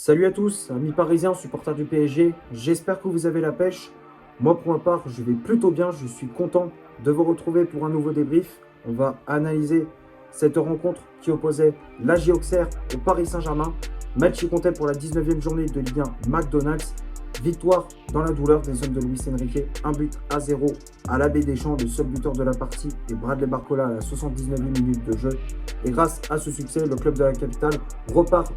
Salut à tous, amis parisiens, supporters du PSG, j'espère que vous avez la pêche. Moi pour ma part, je vais plutôt bien, je suis content de vous retrouver pour un nouveau débrief. On va analyser cette rencontre qui opposait l'AJ Auxerre au Paris Saint-Germain. Match qui comptait pour la 19e journée de Ligue 1 McDonald's. Victoire dans la douleur des hommes de Luis Enrique, 1-0 à l'Abbé Deschamps, le seul buteur de la partie et Bradley Barcola à la 79e minute de jeu. Et grâce à ce succès, le club de la capitale repart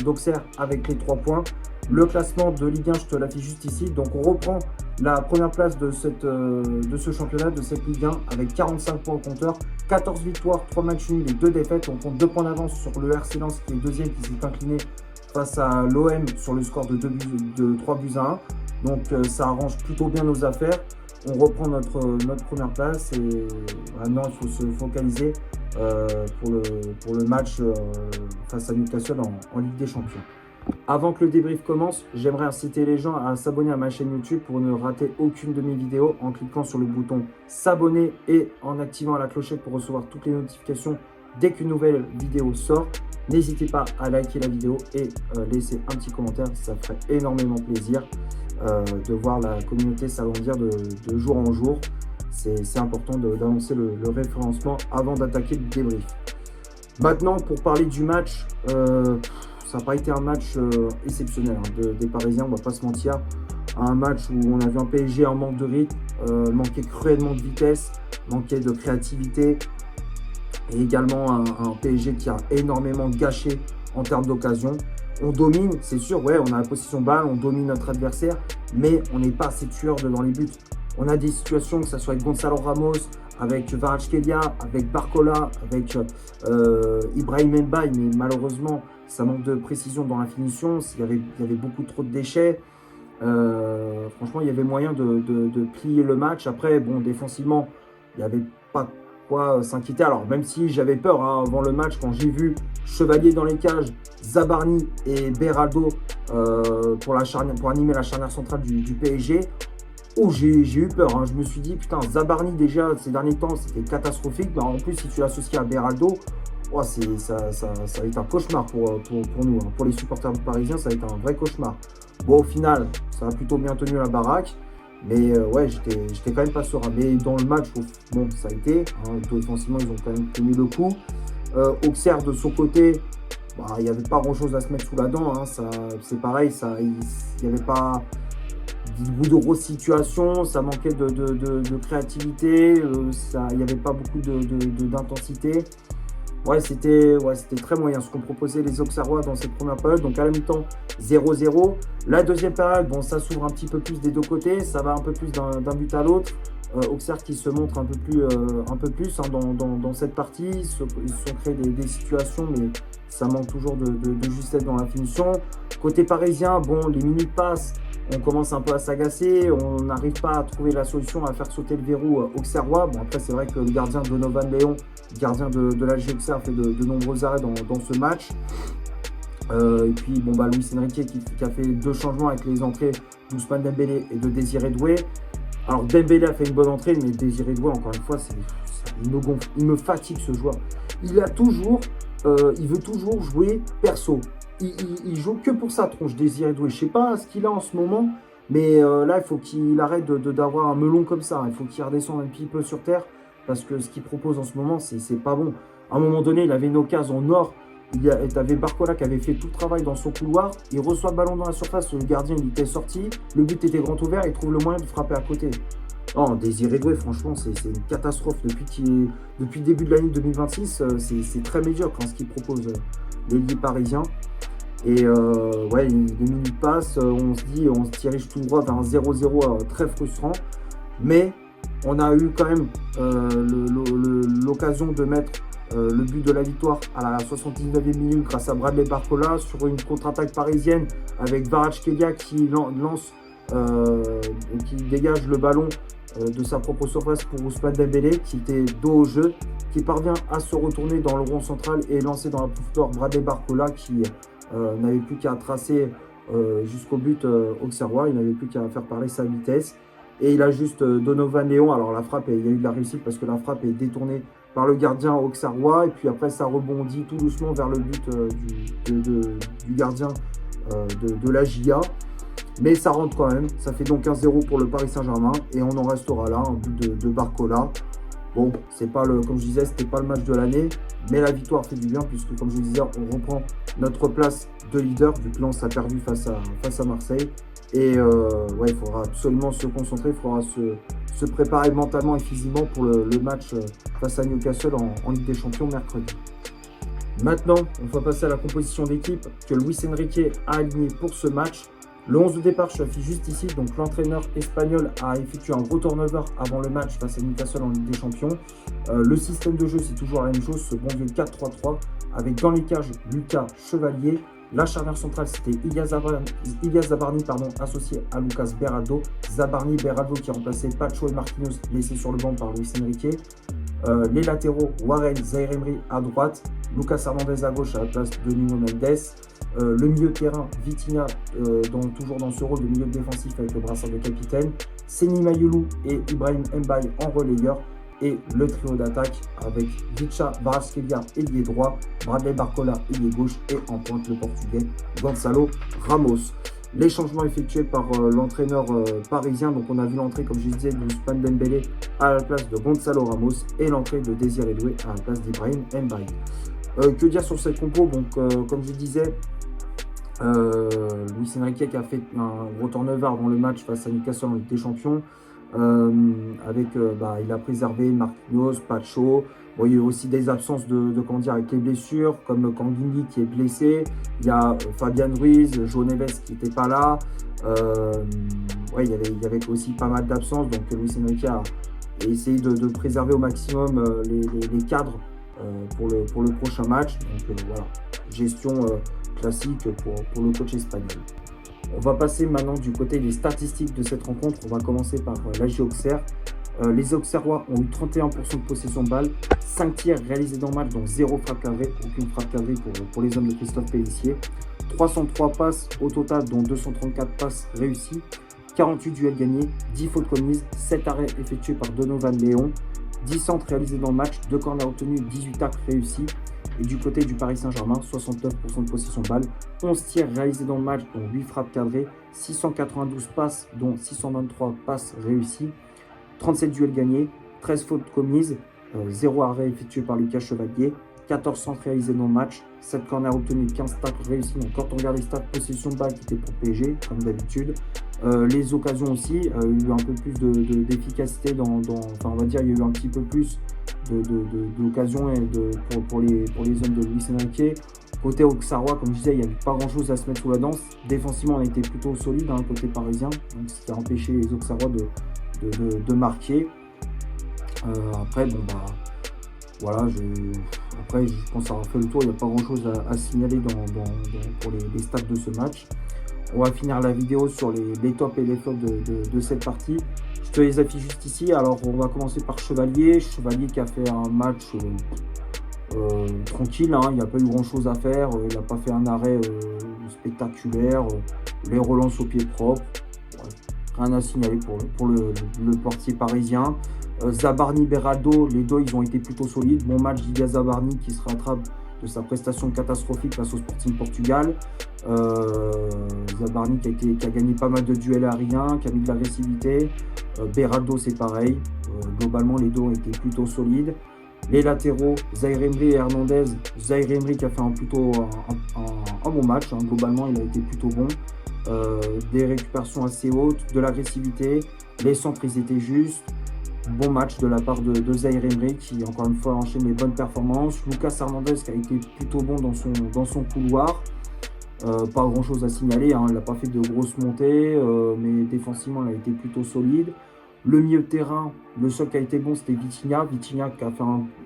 d'Auxerre avec les 3 points. Le classement de Ligue 1, je te l'affiche juste ici. Donc on reprend la première place de ce championnat, de cette Ligue 1, avec 45 points au compteur, 14 victoires, 3 matchs nuls et 2 défaites. On compte 2 points d'avance sur le RC Lens qui est deuxième, qui s'est incliné face à l'OM sur le score de 3 buts à 1. Donc ça arrange plutôt bien nos affaires. On reprend notre première place et maintenant il faut se focaliser pour le match face à Newcastle en Ligue des Champions. Avant que le débrief commence, j'aimerais inciter les gens à s'abonner à ma chaîne YouTube pour ne rater aucune de mes vidéos en cliquant sur le bouton s'abonner et en activant la clochette pour recevoir toutes les notifications dès qu'une nouvelle vidéo sort. N'hésitez pas à liker la vidéo et laisser un petit commentaire, ça ferait énormément plaisir de voir la communauté s'agrandir de jour en jour. C'est important d'annoncer le référencement avant d'attaquer le débrief. Maintenant, pour parler du match, ça n'a pas été un match exceptionnel des Parisiens, on ne va pas se mentir. Un match où on a vu un PSG en manque de rythme, manquait cruellement de vitesse, manquait de créativité. Et également un PSG qui a énormément gâché en termes d'occasion. On domine, c'est sûr, ouais, on a la possession balle, on domine notre adversaire, mais on n'est pas assez tueur devant les buts. On a des situations, que ce soit avec Gonzalo Ramos, avec Kvaratskhelia, avec Barcola, avec Ibrahim Mbaye, mais malheureusement, ça manque de précision dans la finition. Il y avait beaucoup trop de déchets. Franchement, il y avait moyen de plier le match. Après, bon, défensivement, il n'y avait pas quoi s'inquiéter. Alors, même si j'avais peur avant le match, quand j'ai vu Chevalier dans les cages, Zabarni et Beraldo pour animer la charnière centrale du PSG, oh, j'ai eu peur. Je me suis dit, putain, Zabarni, déjà, ces derniers temps, c'était catastrophique. Bah, en plus, si tu l'associes à Beraldo, oh, ça va être un cauchemar pour nous. Pour les supporters parisiens, ça va être un vrai cauchemar. Bon, au final, ça a plutôt bien tenu la baraque. Mais ouais, j'étais quand même pas serein. Mais dans le match, bon, ça a été. Défensivement, ils ont quand même tenu le coup. Auxerre, de son côté, bah, il n'y avait pas grand-chose à se mettre sous la dent. C'est pareil, il n'y avait pas beaucoup de grosses situations. Ça manquait de créativité. Il n'y avait pas beaucoup d'intensité. Ouais, c'était très moyen ce qu'ont proposé les Auxerrois dans cette première période. Donc à la mi-temps, 0-0. La deuxième période, bon, ça s'ouvre un petit peu plus des deux côtés. Ça va un peu plus d'un but à l'autre. Auxerre qui se montre un peu plus dans cette partie. Ils se sont créés des situations, mais ça manque toujours de justesse dans la finition. Côté parisien, bon, les minutes passent. On commence un peu à s'agacer. On n'arrive pas à trouver la solution à faire sauter le verrou auxerrois. Bon, après, c'est vrai que le gardien Donovan Léon, gardien de l'AJ Auxerre, fait de nombreux arrêts dans ce match. Et puis, bon, bah, Luis Enrique qui a fait 2 changements avec les entrées d'Ousmane Dembélé et de Désiré Doué. Alors, Dembélé a fait une bonne entrée, mais Désiré Doué, encore une fois, il me gonfle. Il me fatigue, ce joueur. Il veut toujours jouer perso. Il joue que pour sa tronche, Désiré Doué. Je sais pas ce qu'il a en ce moment, mais là, il faut qu'il arrête d'avoir un melon comme ça. Il faut qu'il redescende un petit peu sur terre, parce que ce qu'il propose en ce moment, c'est pas bon. À un moment donné, il avait une occasion en or. Tu avais Barcola qui avait fait tout le travail dans son couloir. Il reçoit le ballon dans la surface, le gardien il était sorti. Le but était grand ouvert, il trouve le moyen de frapper à côté. Non, Désiré Doué, franchement, c'est une catastrophe. Depuis le début de l'année 2026, c'est très médiocre ce qu'il propose l'ailier parisien. Et ouais, les minutes passent, on se dirige tout droit vers un 0-0 très frustrant. Mais on a eu quand même l'occasion de mettre le but de la victoire à la 79e minute grâce à Bradley Barcola sur une contre-attaque parisienne avec Kvaratskhelia qui lance, qui dégage le ballon de sa propre surface pour Ousmane Dembélé qui était dos au jeu, qui parvient à se retourner dans le rond central et lancer dans la profondeur Bradley Barcola qui n'avait plus qu'à tracer jusqu'au but auxerrois, il n'avait plus qu'à faire parler sa vitesse. Et il a juste Donovan Léon. Alors la frappe, il y a eu de la réussite parce que la frappe est détournée par le gardien auxerrois. Et puis après, ça rebondit tout doucement vers le but du gardien de la JA. Mais ça rentre quand même. Ça fait donc 1-0 pour le Paris Saint-Germain. Et on en restera là, un but de Barcola. Bon, c'est pas comme je disais, c'était pas le match de l'année. Mais la victoire fait du bien puisque, comme je disais, on reprend notre place de leader vu que Lens a perdu face à Marseille. Et ouais, il faudra absolument se concentrer. Il faudra se préparer mentalement et physiquement pour le match face à Newcastle en Ligue des Champions mercredi. Maintenant, on va passer à la composition d'équipe que Luis Enrique a alignée pour ce match. Le 11 de départ se affiche juste ici, donc l'entraîneur espagnol a effectué un gros turnover avant le match face à Newcastle en Ligue des Champions. Le système de jeu, c'est toujours la même chose, ce bon vieux 4-3-3, avec dans les cages Lucas Chevalier. La charnière centrale, c'était Ilias Zabarni, associé à Lucas Beraldo. Beraldo qui a remplacé Pacho et Marquinhos, laissés sur le banc par Luis Enrique. Les latéraux, Warren, Zaïre Emery à droite, Lucas Hernandez à gauche à la place de Nuno Mendes. Le milieu de terrain, Vitinha, toujours dans ce rôle de milieu défensif avec le brassard de capitaine. Seny Mayulu et Ibrahim Mbaye en relayeur. Et le trio d'attaque avec Vicha Kvaratskhelia, ailier droit, Bradley Barcola, ailier gauche et en pointe le portugais Gonçalo Ramos. Les changements effectués par l'entraîneur parisien, donc on a vu l'entrée, comme je disais, d'Ousmane Dembélé à la place de Gonçalo Ramos et l'entrée de Désiré Doué à la place d'Ibrahim Mbaye. Que dire sur cette compo? Donc, comme je disais, Luis Enrique qui a fait un gros turnover avant le match face à Newcastle en Ligue des Champions. Il a préservé Marquinhos, Pacho. Bon, il y a eu aussi des absences avec les blessures, comme Kanguini qui est blessé. Il y a Fabian Ruiz, João Neves qui n'était pas là. Il y avait aussi pas mal d'absences. Donc Luis Enrique a essayé de préserver au maximum les cadres pour le prochain match. Donc voilà, gestion classique pour le coach espagnol. On va passer maintenant du côté des statistiques de cette rencontre. On va commencer par l'AJ Auxerre. Les Auxerrois ont eu 31% de possession de balle, 5 tirs réalisés dans le match, donc 0 frappe cadrée, aucune frappe cadrée pour les hommes de Christophe Pélissier. 303 passes au total, dont 234 passes réussies, 48 duels gagnés, 10 fautes commises, 7 arrêts effectués par Donovan Léon, 10 centres réalisés dans le match, 2 corners obtenus, 18 tacles réussis. Et du côté du Paris Saint-Germain, 69% de possession de balle, 11 tirs réalisés dans le match, dont 8 frappes cadrées, 692 passes, dont 623 passes réussies, 37 duels gagnés, 13 fautes commises, 0 arrêt effectué par Lucas Chevalier, 14 centres réalisés dans le match, 7 corners obtenus, 15 tacles réussis. Donc quand on regarde les stats possession de balle qui étaient pour PSG, comme d'habitude, les occasions aussi, il y a eu un peu plus d'efficacité on va dire, il y a eu un petit peu plus d'occasions pour les hommes de Luis Enrique. Côté Auxerrois, comme je disais, il n'y avait pas grand chose à se mettre sous la dent. Défensivement, on était plutôt solide côté parisien, donc ce qui a empêché les Auxerrois de marquer. Après, je pense avoir fait le tour. Il n'y a pas grand chose à signaler pour les stats de ce match. On va finir la vidéo sur les tops et les flops de cette partie. Je te les affiche juste ici. Alors, on va commencer par Chevalier. Chevalier qui a fait un match tranquille. Il n'y a pas eu grand chose à faire. Il n'a pas fait un arrêt spectaculaire. Les relances au pied propre. Rien à signaler pour le portier parisien. Zabarni, Beraldo, les deux ils ont été plutôt solides. Bon match d'Ilias Zabarni qui se rattrape de sa prestation catastrophique face au Sporting Portugal. Zabarni qui a gagné pas mal de duels aériens, qui a mis de l'agressivité. Beraldo c'est pareil. Globalement les deux ont été plutôt solides. Les latéraux, Zaïre Emery et Hernandez. Zaïre Emery qui a fait plutôt un bon match. Globalement il a été plutôt bon. Des récupérations assez hautes, de l'agressivité. Les centres ils étaient justes. Bon match de la part de Zaïre Emery qui encore une fois enchaîne les bonnes performances. Lucas Hernandez qui a été plutôt bon dans son couloir. Pas grand chose à signaler, il n'a pas fait de grosses montées, mais défensivement il a été plutôt solide. Le milieu de terrain, le seul qui a été bon c'était Vitinha qui a fait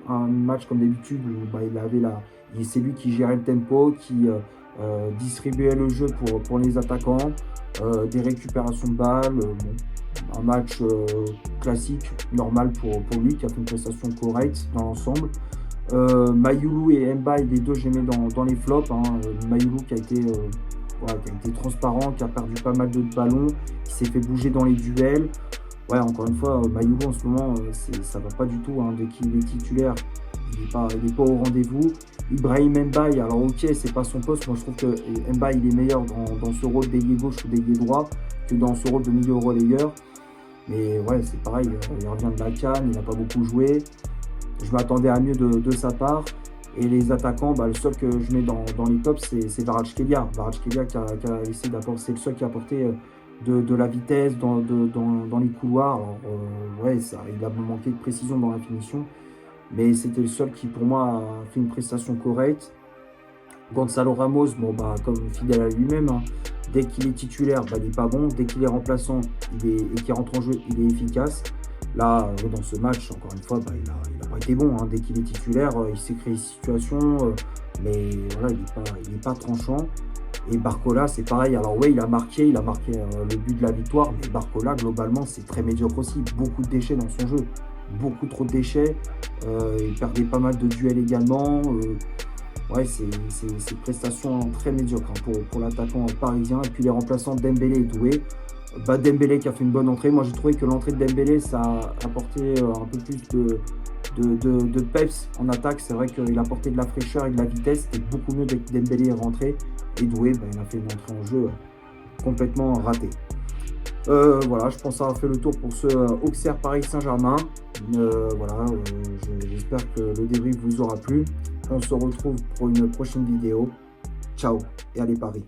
un match comme d'habitude où c'est lui qui gérait le tempo, qui distribuait le jeu pour les attaquants, des récupérations de balles. Un match classique, normal pour lui, qui a fait une prestation correcte dans l'ensemble. Mayulu et Mbaye, les deux, je les mets dans les flops. Mayulu qui a été transparent, qui a perdu pas mal de ballons, qui s'est fait bouger dans les duels. Ouais, encore une fois, Mayulu en ce moment, ça va pas du tout. Dès qu'il est titulaire, il n'est pas au rendez-vous. Ibrahim Mbaye, alors ok, c'est pas son poste. Moi, je trouve que Mbaye, il est meilleur dans ce rôle d'ailier gauche ou d'ailier droit que dans ce rôle de milieu relayeur. Mais ouais, c'est pareil, il revient de la CAN, il n'a pas beaucoup joué. Je m'attendais à mieux de sa part. Et les attaquants, le seul que je mets dans les tops, c'est Kvaratskhelia. Kvaratskhelia qui a essayé d'apporter, c'est le seul qui a apporté de la vitesse dans les couloirs. Alors, ouais, il a manqué de précision dans la finition. Mais c'était le seul qui, pour moi, a fait une prestation correcte. Gonzalo Ramos, comme fidèle à lui-même, hein, dès qu'il est titulaire, il n'est pas bon. Dès qu'il est remplaçant et qu'il rentre en jeu, il est efficace. Là, dans ce match, encore une fois, il n'a pas été bon. Hein. Dès qu'il est titulaire, il s'est créé une situation, mais voilà, il n'est pas tranchant. Et Barcola, c'est pareil. Alors ouais, il a marqué le but de la victoire, mais Barcola, globalement, c'est très médiocre aussi. Beaucoup de déchets dans son jeu. Beaucoup trop de déchets. Il perdait pas mal de duels également. Ouais, c'est une prestation très médiocre pour l'attaquant parisien. Et puis les remplaçants Dembélé et Doué. Dembélé qui a fait une bonne entrée. Moi, j'ai trouvé que l'entrée de Dembélé, ça a apporté un peu plus de peps en attaque. C'est vrai qu'il a apporté de la fraîcheur et de la vitesse. C'était beaucoup mieux dès que Dembélé est rentré. Et Doué, il a fait une entrée en jeu complètement ratée. Voilà, je pense avoir fait le tour pour ce Auxerre Paris Saint-Germain. J'espère que le débrief vous aura plu. On se retrouve pour une prochaine vidéo. Ciao et allez Paris.